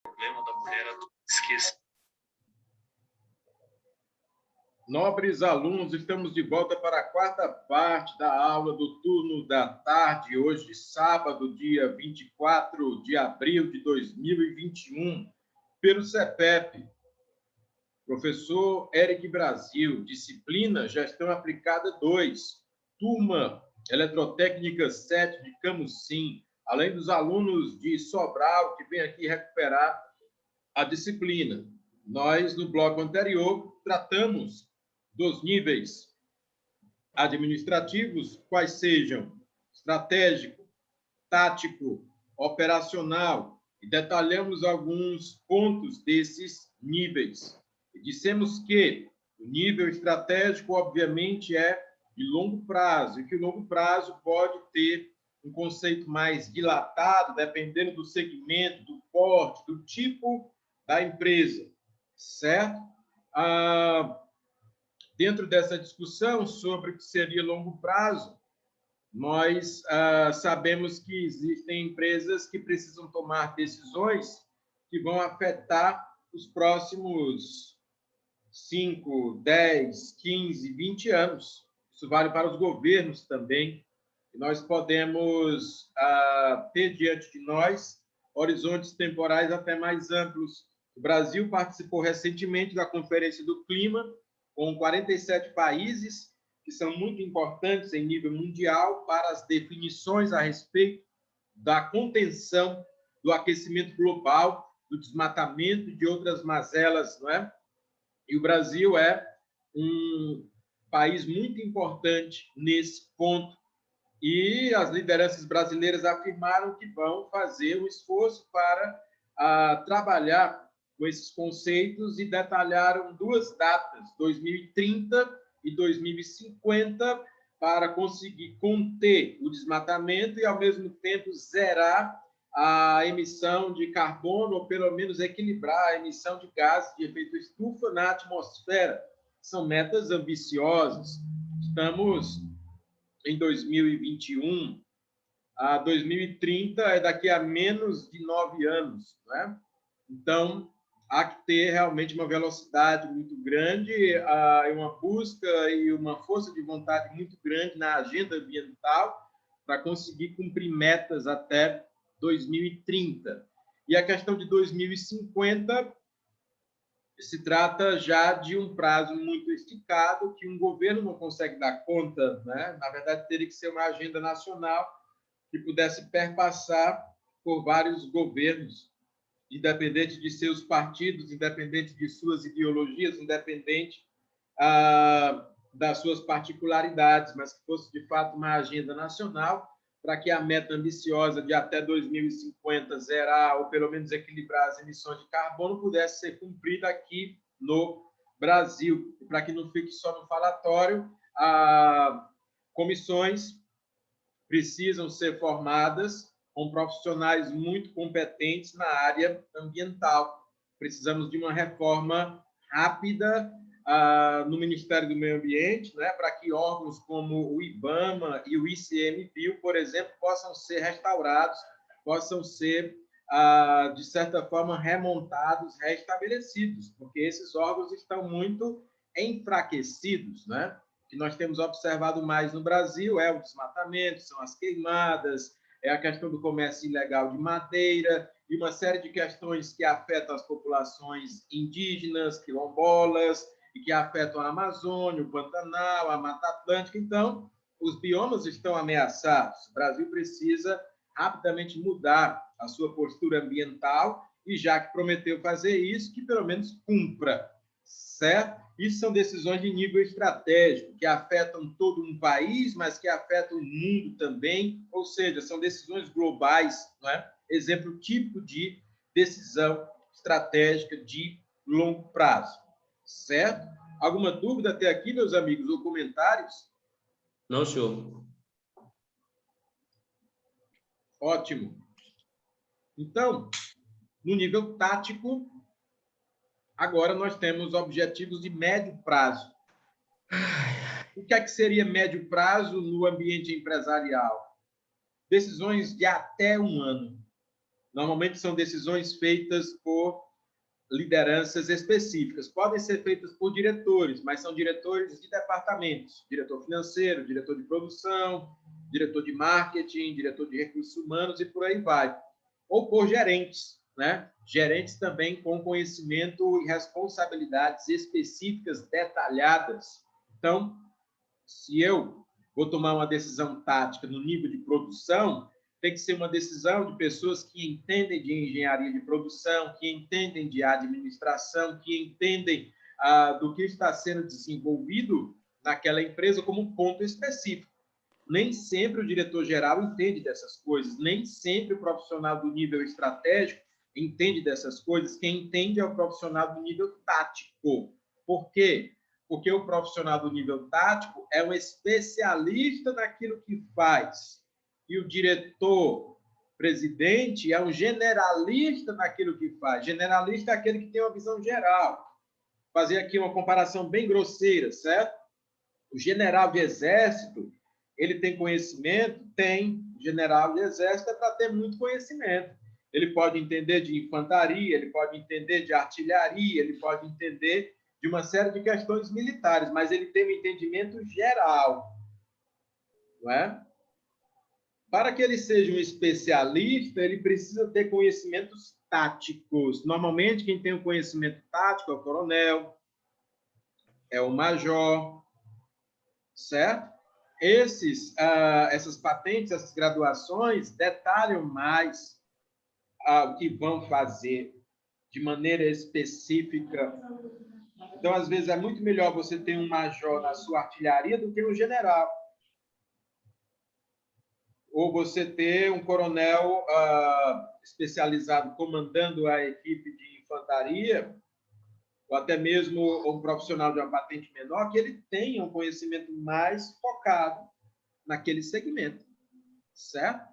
problema da mulher, esqueça. Nobres alunos, estamos de volta para a quarta parte da aula do turno da tarde, hoje, sábado, dia 24 de abril de 2021, pelo CEPEP. Professor Eric Brasil, disciplina Gestão Aplicada 2, turma Eletrotécnica 7 de Camusim, além dos alunos de Sobral, que vêm aqui recuperar a disciplina. Nós, no bloco anterior, tratamos dos níveis administrativos, quais sejam estratégico, tático, operacional, e detalhamos alguns pontos desses níveis. E dissemos que o nível estratégico, obviamente, é de longo prazo, e que o longo prazo pode ter um conceito mais dilatado, dependendo do segmento, do porte, do tipo da empresa, certo? Dentro dessa discussão sobre o que seria longo prazo, nós sabemos que existem empresas que precisam tomar decisões que vão afetar os próximos 5, 10, 15, 20 anos. Isso vale para os governos também. E nós podemos ter diante de nós horizontes temporais até mais amplos. O Brasil participou recentemente da Conferência do Clima, com 47 países, que são muito importantes em nível mundial para as definições a respeito da contenção do aquecimento global, do desmatamento e de outras mazelas, não é? E o Brasil é um país muito importante nesse ponto. E as lideranças brasileiras afirmaram que vão fazer um esforço para trabalhar com esses conceitos e detalharam duas datas, 2030 e 2050, para conseguir conter o desmatamento e, ao mesmo tempo, zerar a emissão de carbono, ou pelo menos equilibrar a emissão de gases de efeito estufa na atmosfera. São metas ambiciosas. Estamos em 2021, a 2030 é daqui a menos de 9 anos, né? Então, há que ter realmente uma velocidade muito grande, uma busca e uma força de vontade muito grande na agenda ambiental para conseguir cumprir metas até 2030. E a questão de 2050 se trata já de um prazo muito esticado, que um governo não consegue dar conta, né? Na verdade, teria que ser uma agenda nacional que pudesse perpassar por vários governos, independente de seus partidos, independente de suas ideologias, independente das suas particularidades, mas que fosse, de fato, uma agenda nacional para que a meta ambiciosa de até 2050 zerar ou, pelo menos, equilibrar as emissões de carbono pudesse ser cumprida aqui no Brasil. E para que não fique só no falatório, comissões precisam ser formadas com profissionais muito competentes na área ambiental. Precisamos de uma reforma rápida no Ministério do Meio Ambiente, né, para que órgãos como o IBAMA e o ICMBio, por exemplo, possam ser restaurados, possam ser, de certa forma, remontados, restabelecidos, porque esses órgãos estão muito enfraquecidos, né? O que nós temos observado mais no Brasil é o desmatamento, são as queimadas, é a questão do comércio ilegal de madeira e uma série de questões que afetam as populações indígenas, quilombolas, e que afetam a Amazônia, o Pantanal, a Mata Atlântica. Então, os biomas estão ameaçados. O Brasil precisa rapidamente mudar a sua postura ambiental e, já que prometeu fazer isso, que pelo menos cumpra, certo? Isso são decisões de nível estratégico, que afetam todo um país, mas que afetam o mundo também, ou seja, são decisões globais, não é? Exemplo típico de decisão estratégica de longo prazo, certo? Alguma dúvida até aqui, meus amigos, ou comentários? Não, senhor. Ótimo. Então, no nível tático, agora nós temos objetivos de médio prazo. O que é que seria médio prazo no ambiente empresarial? Decisões de até um ano. Normalmente são decisões feitas por lideranças específicas. Podem ser feitas por diretores, mas são diretores de departamentos, diretor financeiro, diretor de produção, diretor de marketing, diretor de recursos humanos e por aí vai. Ou por gerentes, né? Gerentes também com conhecimento e responsabilidades específicas detalhadas. Então, se eu vou tomar uma decisão tática no nível de produção, tem que ser uma decisão de pessoas que entendem de engenharia de produção, que entendem de administração, que entendem do que está sendo desenvolvido naquela empresa como um ponto específico. Nem sempre o diretor-geral entende dessas coisas, nem sempre o profissional do nível estratégico entende dessas coisas. Quem entende é o profissional do nível tático. Por quê? Porque o profissional do nível tático é um especialista naquilo que faz. E o diretor-presidente é um generalista naquilo que faz. Generalista é aquele que tem uma visão geral. Vou fazer aqui uma comparação bem grosseira, certo? O general de exército, ele tem conhecimento? Tem. O general de exército é para ter muito conhecimento. Ele pode entender de infantaria, ele pode entender de artilharia, ele pode entender de uma série de questões militares, mas ele tem um entendimento geral, não é? Para que ele seja um especialista, ele precisa ter conhecimentos táticos. Normalmente, quem tem o conhecimento tático é o coronel, é o major, certo? Essas patentes, essas graduações detalham mais o que vão fazer de maneira específica. Então, às vezes, é muito melhor você ter um major na sua artilharia do que um general. Ou você ter um coronel especializado comandando a equipe de infantaria, ou até mesmo um profissional de uma patente menor, que ele tenha um conhecimento mais focado naquele segmento, certo?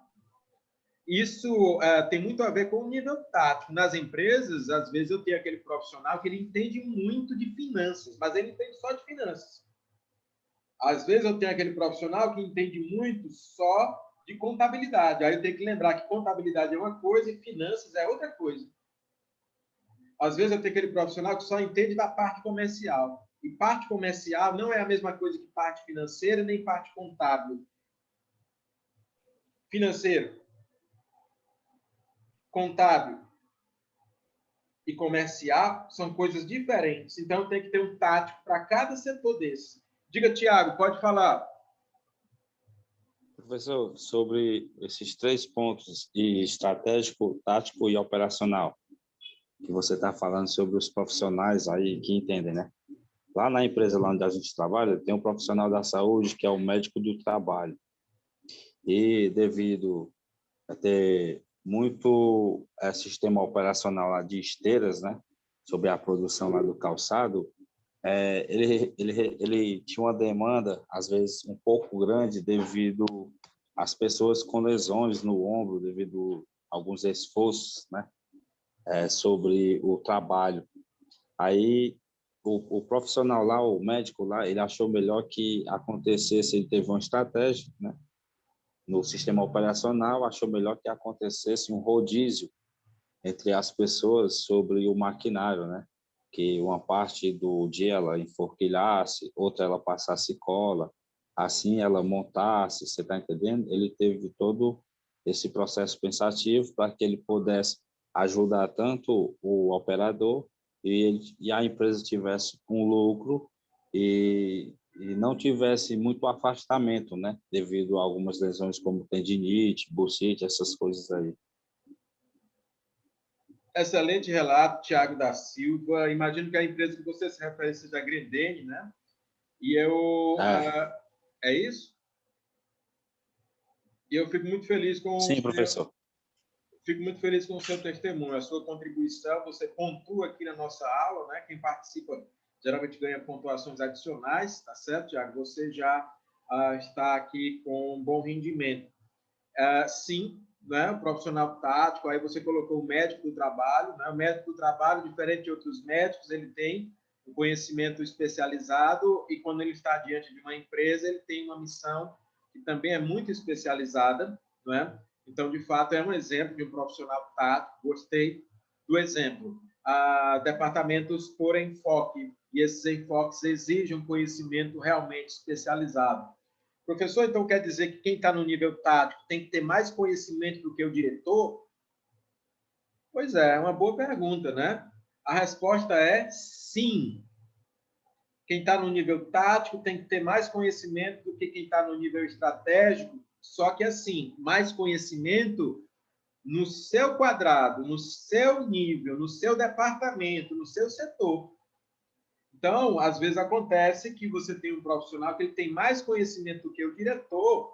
Isso tem muito a ver com o nível tático. Nas empresas, às vezes, eu tenho aquele profissional que ele entende muito de finanças, mas ele entende só de finanças. Às vezes, eu tenho aquele profissional que entende muito só de contabilidade. Aí eu tenho que lembrar que contabilidade é uma coisa e finanças é outra coisa. Às vezes, eu tenho aquele profissional que só entende da parte comercial. E parte comercial não é a mesma coisa que parte financeira nem parte contábil. Financeiro, contábil e comercial são coisas diferentes. Então, tem que ter um tático para cada setor desse. Diga, Tiago, pode falar. Professor, sobre esses 3 pontos, estratégico, tático e operacional, que você está falando sobre os profissionais aí que entendem, né? Lá na empresa lá onde a gente trabalha, tem um profissional da saúde que é o médico do trabalho. E devido a ter muito sistema operacional lá de esteiras, né? Sobre a produção lá do calçado, ele tinha uma demanda, às vezes, um pouco grande devido às pessoas com lesões no ombro, devido a alguns esforços, né? Sobre o trabalho. Aí, o profissional lá, o médico lá, ele achou melhor que acontecesse, ele teve uma estratégia, né? No sistema operacional, achou melhor que acontecesse um rodízio entre as pessoas sobre o maquinário, né? Que uma parte do dia ela enforquilhasse, outra ela passasse cola, assim ela montasse, você está entendendo? Ele teve todo esse processo pensativo para que ele pudesse ajudar tanto o operador e a empresa tivesse um lucro e não tivesse muito afastamento, né? Devido a algumas lesões como tendinite, bursite, essas coisas aí. Excelente relato, Tiago da Silva. Imagino que a empresa que você se refere seja a Grendene, né? E é isso? E eu fico muito feliz com Sim, professor. Fico muito feliz com o seu testemunho, a sua contribuição. Você pontua aqui na nossa aula, né? Quem participa geralmente ganha pontuações adicionais, tá certo, Tiago? Você já está aqui com um bom rendimento. Sim, né? O profissional tático, aí você colocou o médico do trabalho, né? O médico do trabalho, diferente de outros médicos, ele tem um conhecimento especializado e quando ele está diante de uma empresa, ele tem uma missão que também é muito especializada, não é? Então, de fato, é um exemplo de um profissional tático. Gostei do exemplo. Departamentos por enfoque, e esses enfoques exigem um conhecimento realmente especializado. Professor, então quer dizer que quem está no nível tático tem que ter mais conhecimento do que o diretor? Pois é uma boa pergunta, né? A resposta é sim. Quem está no nível tático tem que ter mais conhecimento do que quem está no nível estratégico, só que assim, mais conhecimento no seu quadrado, no seu nível, no seu departamento, no seu setor. Então, às vezes acontece que você tem um profissional que ele tem mais conhecimento do que o diretor,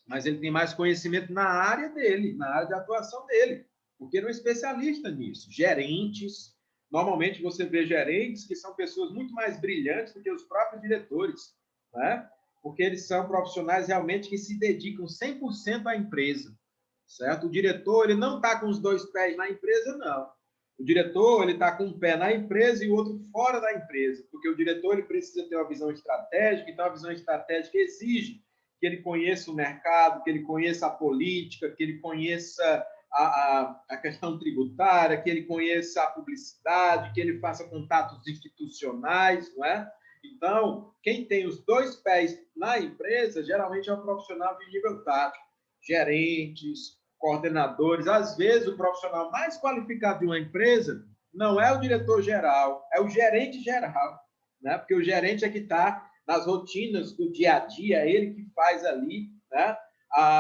mas ele tem mais conhecimento na área dele, na área de atuação dele, porque ele é um especialista nisso. Gerentes, normalmente você vê gerentes que são pessoas muito mais brilhantes do que os próprios diretores, né? Porque eles são profissionais realmente que se dedicam 100% à empresa, certo? O diretor, ele não está com os dois pés na empresa, não. O diretor, ele está com um pé na empresa e o outro fora da empresa, porque o diretor, ele precisa ter uma visão estratégica, então a visão estratégica exige que ele conheça o mercado, que ele conheça a política, que ele conheça a questão tributária, que ele conheça a publicidade, que ele faça contatos institucionais, não é? Então, quem tem os dois pés na empresa, geralmente é um profissional de nível tático, gerentes, coordenadores. Às vezes, o profissional mais qualificado de uma empresa não é o diretor-geral, é o gerente-geral, né? Porque o gerente é que está nas rotinas do dia a dia, é ele que faz ali, né?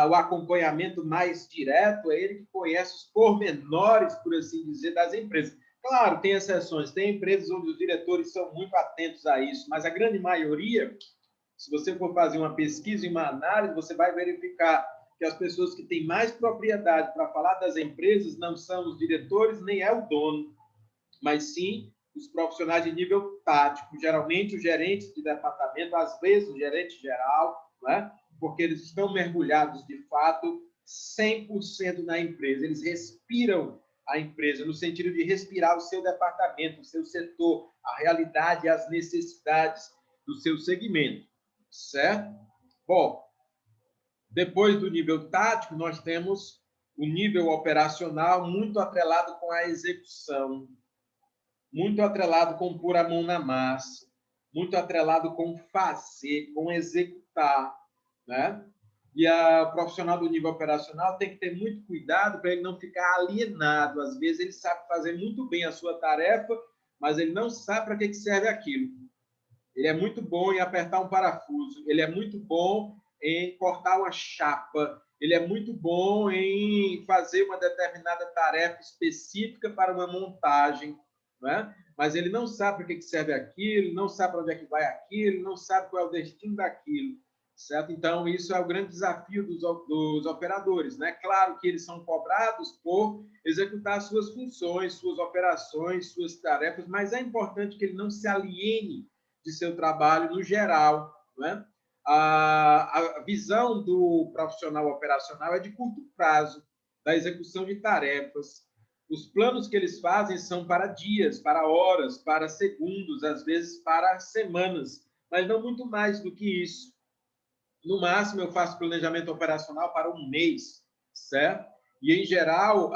O acompanhamento mais direto, é ele que conhece os pormenores, por assim dizer, das empresas. Claro, tem exceções, tem empresas onde os diretores são muito atentos a isso, mas a grande maioria, se você for fazer uma pesquisa e uma análise, você vai verificar que as pessoas que têm mais propriedade para falar das empresas não são os diretores, nem é o dono, mas sim os profissionais de nível tático, geralmente os gerentes de departamento, às vezes o gerente geral, né? Porque eles estão mergulhados, de fato, 100% na empresa. Eles respiram a empresa, no sentido de respirar o seu departamento, o seu setor, a realidade e as necessidades do seu segmento, certo? Bom, depois do nível tático, nós temos o nível operacional muito atrelado com a execução, muito atrelado com pôr a mão na massa, muito atrelado com fazer, com executar, né? E o profissional do nível operacional tem que ter muito cuidado para ele não ficar alienado. Às vezes ele sabe fazer muito bem a sua tarefa, mas ele não sabe para que serve aquilo. Ele é muito bom em apertar um parafuso, ele é muito bom em cortar uma chapa, ele é muito bom em fazer uma determinada tarefa específica para uma montagem, não é? Mas ele não sabe para que serve aquilo, não sabe para onde é que vai aquilo, não sabe qual é o destino daquilo, certo? Então, isso é o grande desafio dos operadores, né? Claro que eles são cobrados por executar suas funções, suas operações, suas tarefas, mas é importante que ele não se aliene de seu trabalho no geral, né? A visão do profissional operacional é de curto prazo, da execução de tarefas. Os planos que eles fazem são para dias, para horas, para segundos, às vezes para semanas, mas não muito mais do que isso. No máximo, eu faço planejamento operacional para um mês, certo? E, em geral,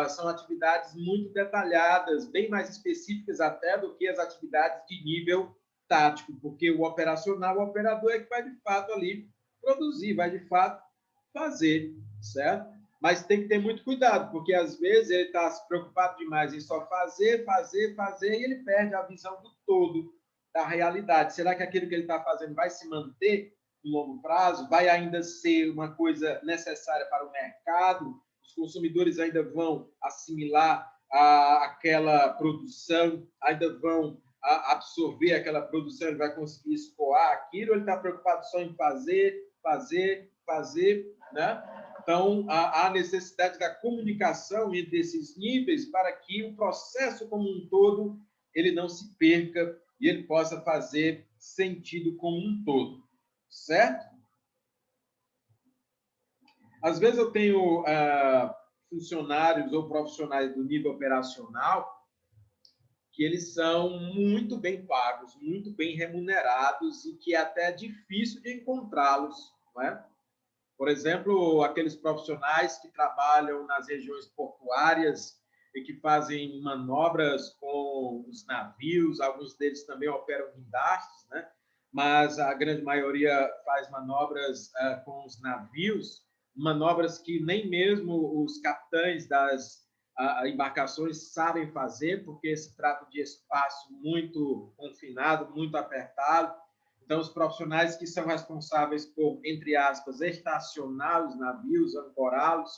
são atividades muito detalhadas, bem mais específicas até do que as atividades de nível tático, porque o operacional, o operador é que vai, de fato, ali produzir, vai, de fato, fazer, certo? Mas tem que ter muito cuidado, porque, às vezes, ele está preocupado demais em só fazer, e ele perde a visão do todo, da realidade. Será que aquilo que ele está fazendo vai se manter no longo prazo? Vai ainda ser uma coisa necessária para o mercado? Os consumidores ainda vão assimilar aquela produção, ainda vão absorver aquela produção, ele vai conseguir escoar aquilo, ele está preocupado só em fazer, né? Então, há necessidade da comunicação entre esses níveis para que o processo como um todo ele não se perca e ele possa fazer sentido como um todo, certo? Às vezes eu tenho funcionários ou profissionais do nível operacional que eles são muito bem pagos, muito bem remunerados e que é até difícil de encontrá-los, não é? Por exemplo, aqueles profissionais que trabalham nas regiões portuárias e que fazem manobras com os navios, alguns deles também operam guindastes, né? Mas a grande maioria faz manobras com os navios, manobras que nem mesmo os capitães das embarcações sabem fazer, porque se trata de espaço muito confinado, muito apertado. Então, os profissionais que são responsáveis por, entre aspas, estacionar os navios, ancorá-los,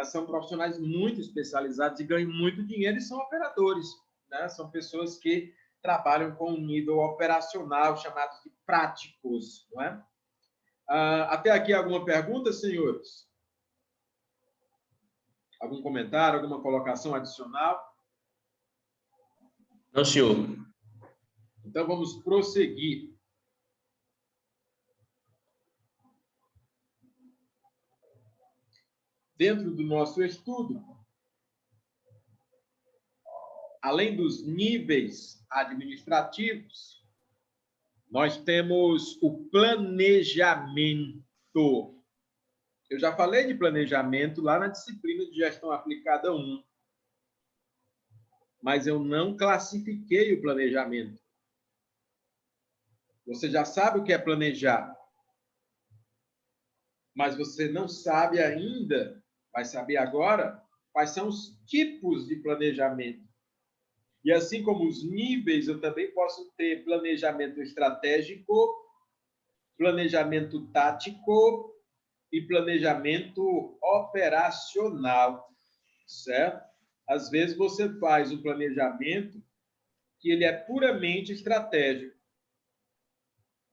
são profissionais muito especializados e ganham muito dinheiro e são operadores, né? São pessoas que trabalham com um nível operacional, chamados de práticos, não é? Até aqui alguma pergunta, senhores? Algum comentário, alguma colocação adicional? Não, senhor. Então, vamos prosseguir. Dentro do nosso estudo, além dos níveis administrativos, nós temos o planejamento. Eu já falei de planejamento lá na disciplina de gestão aplicada 1, mas eu não classifiquei o planejamento. Você já sabe o que é planejar, mas você não sabe ainda, vai saber agora, quais são os tipos de planejamento. E assim como os níveis, eu também posso ter planejamento estratégico, planejamento tático e planejamento operacional, certo? Às vezes você faz um planejamento que ele é puramente estratégico.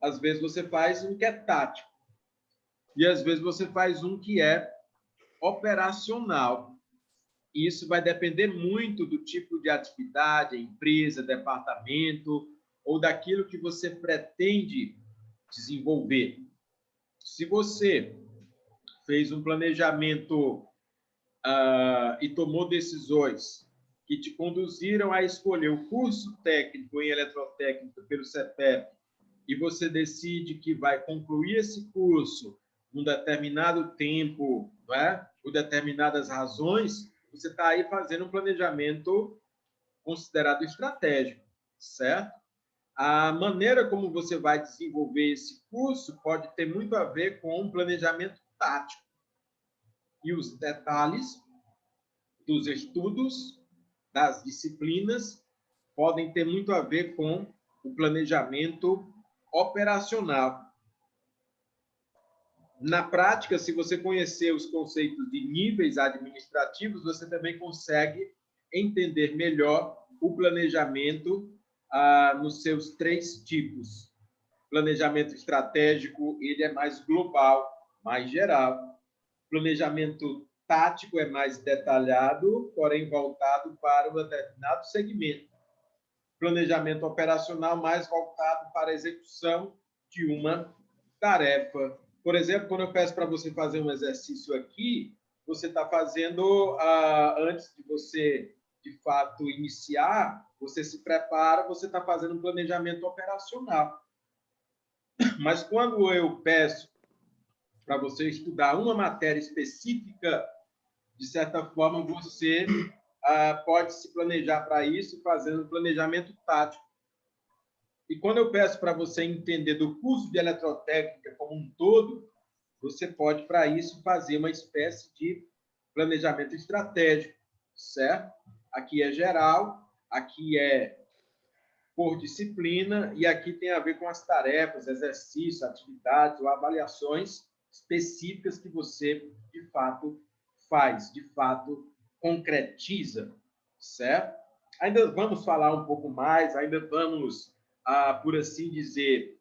Às vezes você faz um que é tático. E às vezes você faz um que é operacional. E isso vai depender muito do tipo de atividade, empresa, departamento, ou daquilo que você pretende desenvolver. Se você fez um planejamento e tomou decisões que te conduziram a escolher o curso técnico em eletrotécnica pelo CETEP, e você decide que vai concluir esse curso num determinado tempo, não é? Por determinadas razões, você está aí fazendo um planejamento considerado estratégico, certo? A maneira como você vai desenvolver esse curso pode ter muito a ver com um planejamento tático. E os detalhes dos estudos, das disciplinas, podem ter muito a ver com o planejamento operacional. Na prática, se você conhecer os conceitos de níveis administrativos, você também consegue entender melhor o planejamento nos seus 3 tipos. Planejamento estratégico, ele é mais global, mais geral. Planejamento tático é mais detalhado, porém voltado para um determinado segmento. Planejamento operacional mais voltado para a execução de uma tarefa. Por exemplo, quando eu peço para você fazer um exercício aqui, você está fazendo, antes de você, de fato, iniciar, você se prepara, você está fazendo um planejamento operacional. Mas quando eu peço para você estudar uma matéria específica, de certa forma, você pode se planejar para isso fazendo um planejamento tático. E quando eu peço para você entender do curso de eletrotécnica como um todo, você pode, para isso, fazer uma espécie de planejamento estratégico, certo? Aqui é geral, aqui é por disciplina, e aqui tem a ver com as tarefas, exercícios, atividades ou avaliações específicas que você, de fato, faz, de fato, concretiza, certo? Ainda vamos falar um pouco mais, ainda vamos, por assim dizer,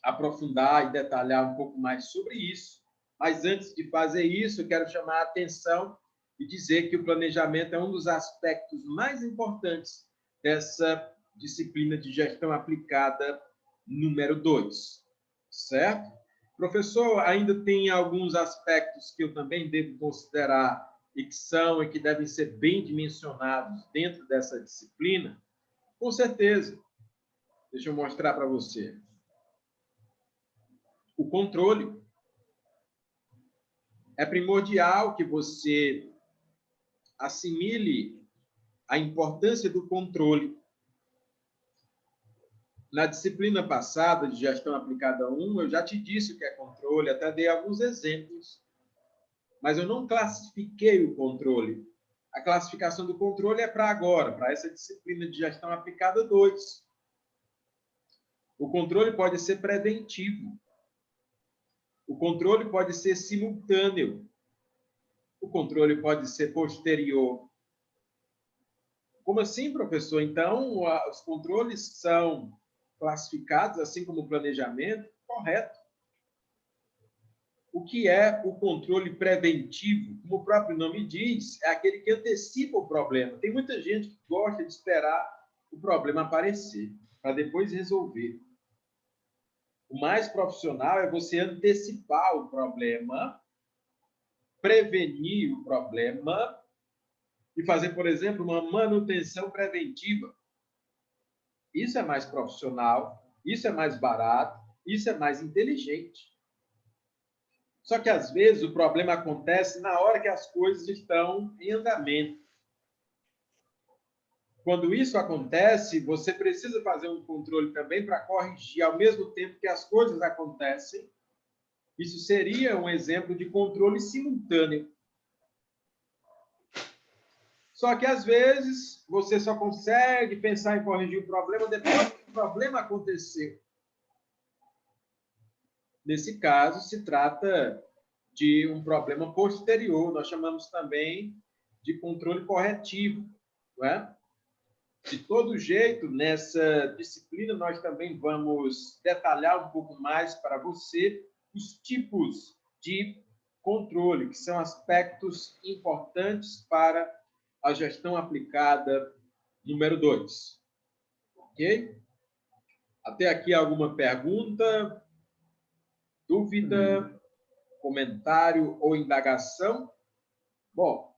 aprofundar e detalhar um pouco mais sobre isso. Mas antes de fazer isso, eu quero chamar a atenção e dizer que o planejamento é um dos aspectos mais importantes dessa disciplina de gestão aplicada número 2, certo? Professor, ainda tem alguns aspectos que eu também devo considerar e que são e que devem ser bem dimensionados dentro dessa disciplina? Com certeza. Deixa eu mostrar para você. O controle. é primordial que você assimile a importância do controle. Na disciplina passada de Gestão Aplicada 1, eu já te disse o que é controle, até dei alguns exemplos, mas eu não classifiquei o controle. A classificação do controle é para agora, para essa disciplina de Gestão Aplicada 2. O controle pode ser preventivo. O controle pode ser simultâneo. O controle pode ser posterior. Como assim, professor? Então, os controles são classificados, assim como o planejamento? Correto. O que é o controle preventivo? Como o próprio nome diz, é aquele que antecipa o problema. Tem muita gente que gosta de esperar o problema aparecer, para depois resolver. O mais profissional é você antecipar o problema, prevenir o problema e fazer, por exemplo, uma manutenção preventiva. Isso é mais profissional, isso é mais barato, isso é mais inteligente. Só que, às vezes, o problema acontece na hora que as coisas estão em andamento. Quando isso acontece, você precisa fazer um controle também para corrigir ao mesmo tempo que as coisas acontecem. Isso seria um exemplo de controle simultâneo. Só que, às vezes, você só consegue pensar em corrigir o problema depois que o problema aconteceu. Nesse caso, se trata de um problema posterior. Nós chamamos também de controle corretivo, não é? De todo jeito, nessa disciplina, nós também vamos detalhar um pouco mais para você os tipos de controle, que são aspectos importantes para a gestão aplicada número 2. Ok? Até aqui alguma pergunta, dúvida, comentário ou indagação? Bom,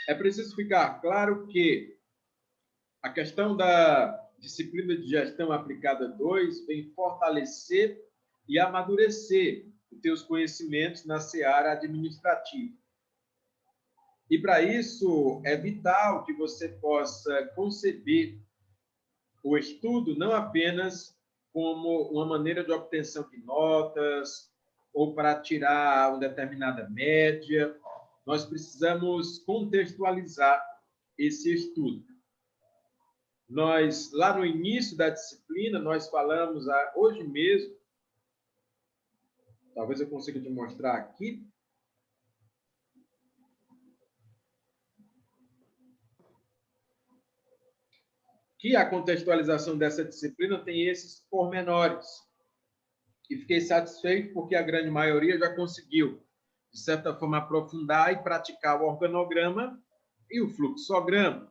é preciso ficar claro que a questão da disciplina de Gestão Aplicada 2 vem fortalecer e amadurecer os teus conhecimentos na seara administrativa. E, para isso, é vital que você possa conceber o estudo não apenas como uma maneira de obtenção de notas ou para tirar uma determinada média. Nós precisamos contextualizar esse estudo. Nós, lá no início da disciplina, nós falamos, hoje mesmo, talvez eu consiga te mostrar aqui, que a contextualização dessa disciplina tem esses pormenores. E fiquei satisfeito porque a grande maioria já conseguiu, de certa forma, aprofundar e praticar o organograma e o fluxograma.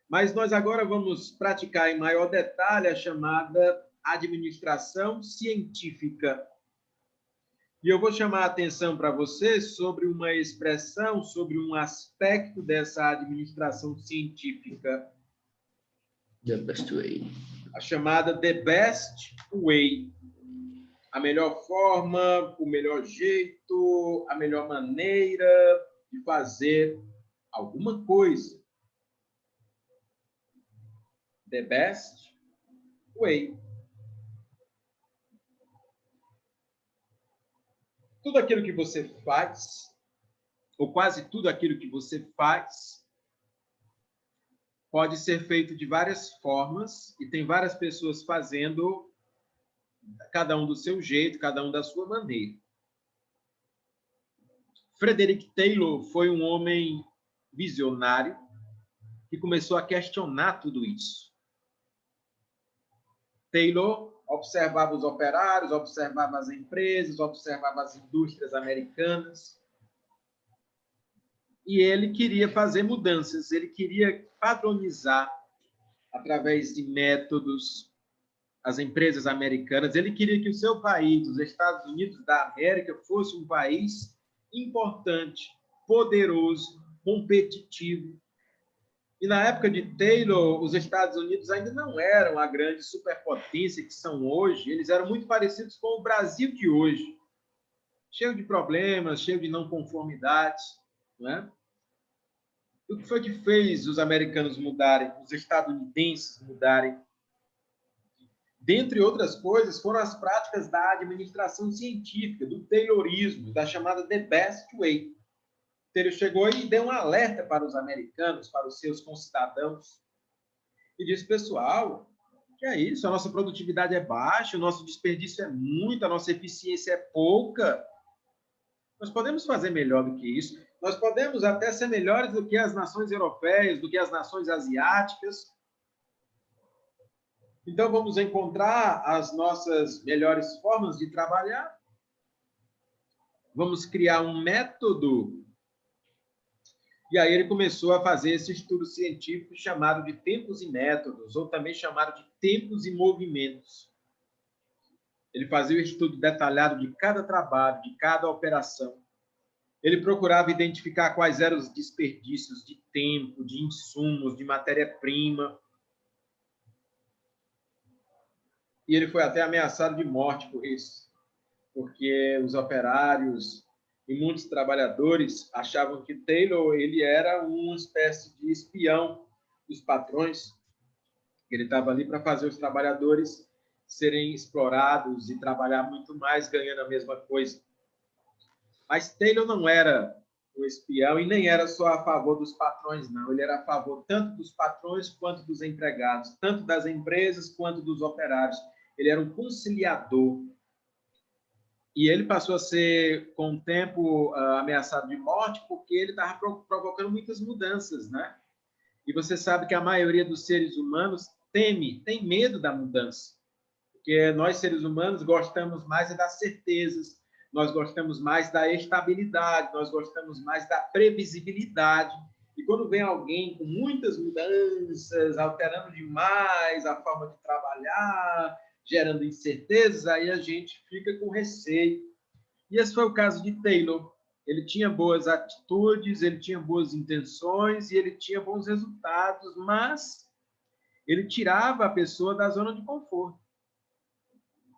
Mas nós agora vamos praticar em maior detalhe a chamada administração científica. E eu vou chamar a atenção para vocês sobre uma expressão, sobre um aspecto dessa administração científica. The best way. A chamada The Best Way. A melhor forma, o melhor jeito, a melhor maneira de fazer alguma coisa. The Best Way. Tudo aquilo que você faz, ou quase tudo aquilo que você faz, pode ser feito de várias formas e tem várias pessoas fazendo, cada um do seu jeito, cada um da sua maneira. Frederick Taylor foi um homem visionário que começou a questionar tudo isso. Taylor observava os operários, observava as empresas, observava as indústrias americanas, e ele queria fazer mudanças, ele queria padronizar, através de métodos, as empresas americanas. Ele queria que o seu país, os Estados Unidos da América, fosse um país importante, poderoso, competitivo. E na época de Taylor, os Estados Unidos ainda não eram a grande superpotência que são hoje, eles eram muito parecidos com o Brasil de hoje. cheio de problemas, cheio de não conformidades, não é? O que foi que fez os americanos mudarem, os estadunidenses mudarem? Dentre outras coisas, foram as práticas da administração científica, do Taylorismo, da chamada The Best Way. Taylor chegou e deu um alerta para os americanos, para os seus concidadãos, e disse, pessoal, que é isso? A nossa produtividade é baixa, o nosso desperdício é muito, a nossa eficiência é pouca. Nós podemos fazer melhor do que isso. Nós podemos até ser melhores do que as nações europeias, do que as nações asiáticas. Então, vamos encontrar as nossas melhores formas de trabalhar. Vamos criar um método. E aí ele começou a fazer esse estudo científico chamado de tempos e métodos, ou também chamado de tempos e movimentos. Ele fazia o estudo detalhado de cada trabalho, de cada operação. Ele procurava identificar quais eram os desperdícios de tempo, de insumos, de matéria-prima. E ele foi até ameaçado de morte por isso, porque os operários e muitos trabalhadores achavam que Taylor ele era uma espécie de espião dos patrões. Ele estava ali para fazer os trabalhadores serem explorados e trabalhar muito mais, ganhando a mesma coisa. Mas Taylor não era um espião e nem era só a favor dos patrões, não. Ele era a favor tanto dos patrões quanto dos empregados, tanto das empresas quanto dos operários. Ele era um conciliador. E ele passou a ser, com o tempo, ameaçado de morte porque ele estava provocando muitas mudanças, né? E você sabe que a maioria dos seres humanos tem medo da mudança. Porque nós, seres humanos, gostamos mais das certezas, nós gostamos mais da estabilidade, nós gostamos mais da previsibilidade. E quando vem alguém com muitas mudanças, alterando demais a forma de trabalhar, gerando incertezas, aí a gente fica com receio. E esse foi o caso de Taylor. Ele tinha boas atitudes, ele tinha boas intenções e ele tinha bons resultados, mas ele tirava a pessoa da zona de conforto.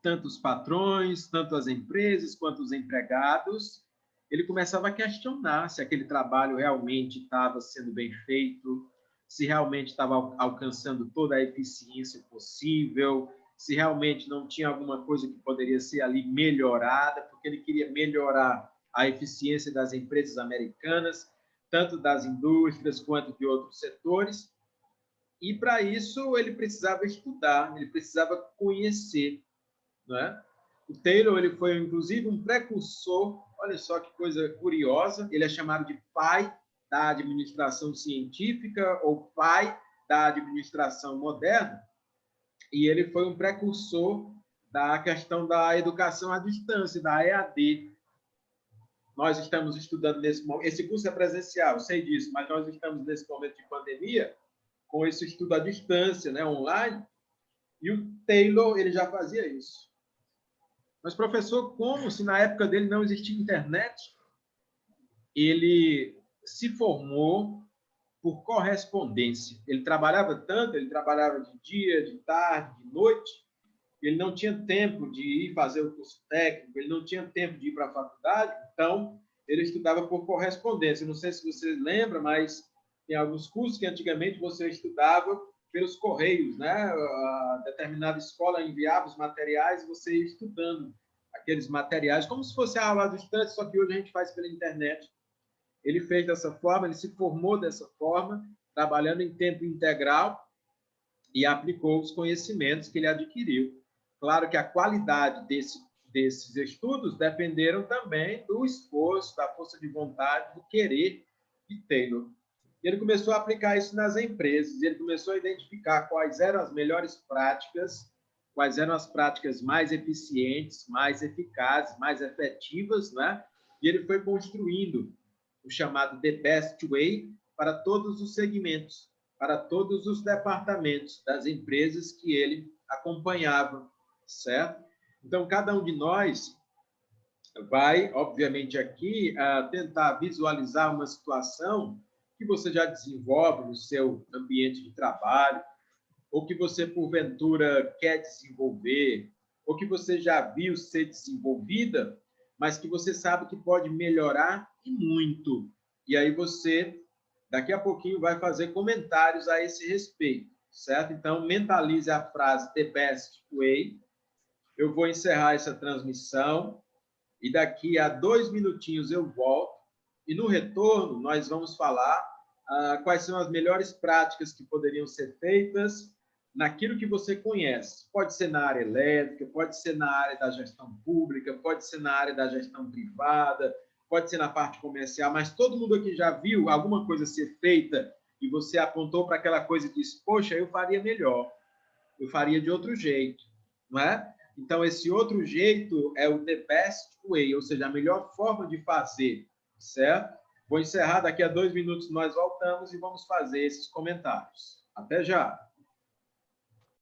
Tanto os patrões, tanto as empresas, quanto os empregados, ele começava a questionar se aquele trabalho realmente estava sendo bem feito, se realmente estava alcançando toda a eficiência possível, se realmente não tinha alguma coisa que poderia ser ali melhorada, porque ele queria melhorar a eficiência das empresas americanas, tanto das indústrias quanto de outros setores. E, para isso, ele precisava estudar, ele precisava conhecer. Não é? O Taylor ele foi, inclusive, um precursor, olha só que coisa curiosa, ele é chamado de pai da administração científica ou pai da administração moderna, e ele foi um precursor da questão da educação à distância, da EAD. Nós estamos estudando nesse momento, esse curso é presencial, eu sei disso, mas nós estamos nesse momento de pandemia com esse estudo à distância, né, online, e o Taylor ele já fazia isso. Mas, professor, como se na época dele não existia internet? Ele se formou por correspondência. Ele trabalhava tanto, ele trabalhava de dia, de tarde, de noite, ele não tinha tempo de ir fazer o curso técnico, ele não tinha tempo de ir para a faculdade, então ele estudava por correspondência. Não sei se você lembra, mas tem alguns cursos que antigamente você estudava pelos correios, né? A determinada escola enviava os materiais e você ia estudando aqueles materiais, como se fosse a aula à distância, só que hoje a gente faz pela internet. Ele fez dessa forma, ele se formou dessa forma, trabalhando em tempo integral e aplicou os conhecimentos que ele adquiriu. Claro que a qualidade desses estudos dependeram também do esforço, da força de vontade, do querer de Taylor. E ele começou a aplicar isso nas empresas, ele começou a identificar quais eram as melhores práticas, quais eram as práticas mais eficientes, mais eficazes, mais efetivas, né? E ele foi construindo o chamado The Best Way para todos os segmentos, para todos os departamentos das empresas que ele acompanhava, certo? Então, cada um de nós vai, obviamente, aqui tentar visualizar uma situação que você já desenvolve no seu ambiente de trabalho, ou que você, porventura, quer desenvolver, ou que você já viu ser desenvolvida, mas que você sabe que pode melhorar e muito. E aí você, daqui a pouquinho, vai fazer comentários a esse respeito, certo? Então, mentalize a frase The Best Way. Eu vou encerrar essa transmissão e daqui a 2 minutinhos eu volto. E no retorno, nós vamos falar quais são as melhores práticas que poderiam ser feitas naquilo que você conhece. Pode ser na área elétrica, pode ser na área da gestão pública, pode ser na área da gestão privada, pode ser na parte comercial, mas todo mundo aqui já viu alguma coisa ser feita e você apontou para aquela coisa e disse, poxa, eu faria melhor, eu faria de outro jeito, não é? Então, esse outro jeito é o the best way, ou seja, a melhor forma de fazer, certo? Vou encerrar, daqui a 2 minutos nós voltamos e vamos fazer esses comentários. Até já!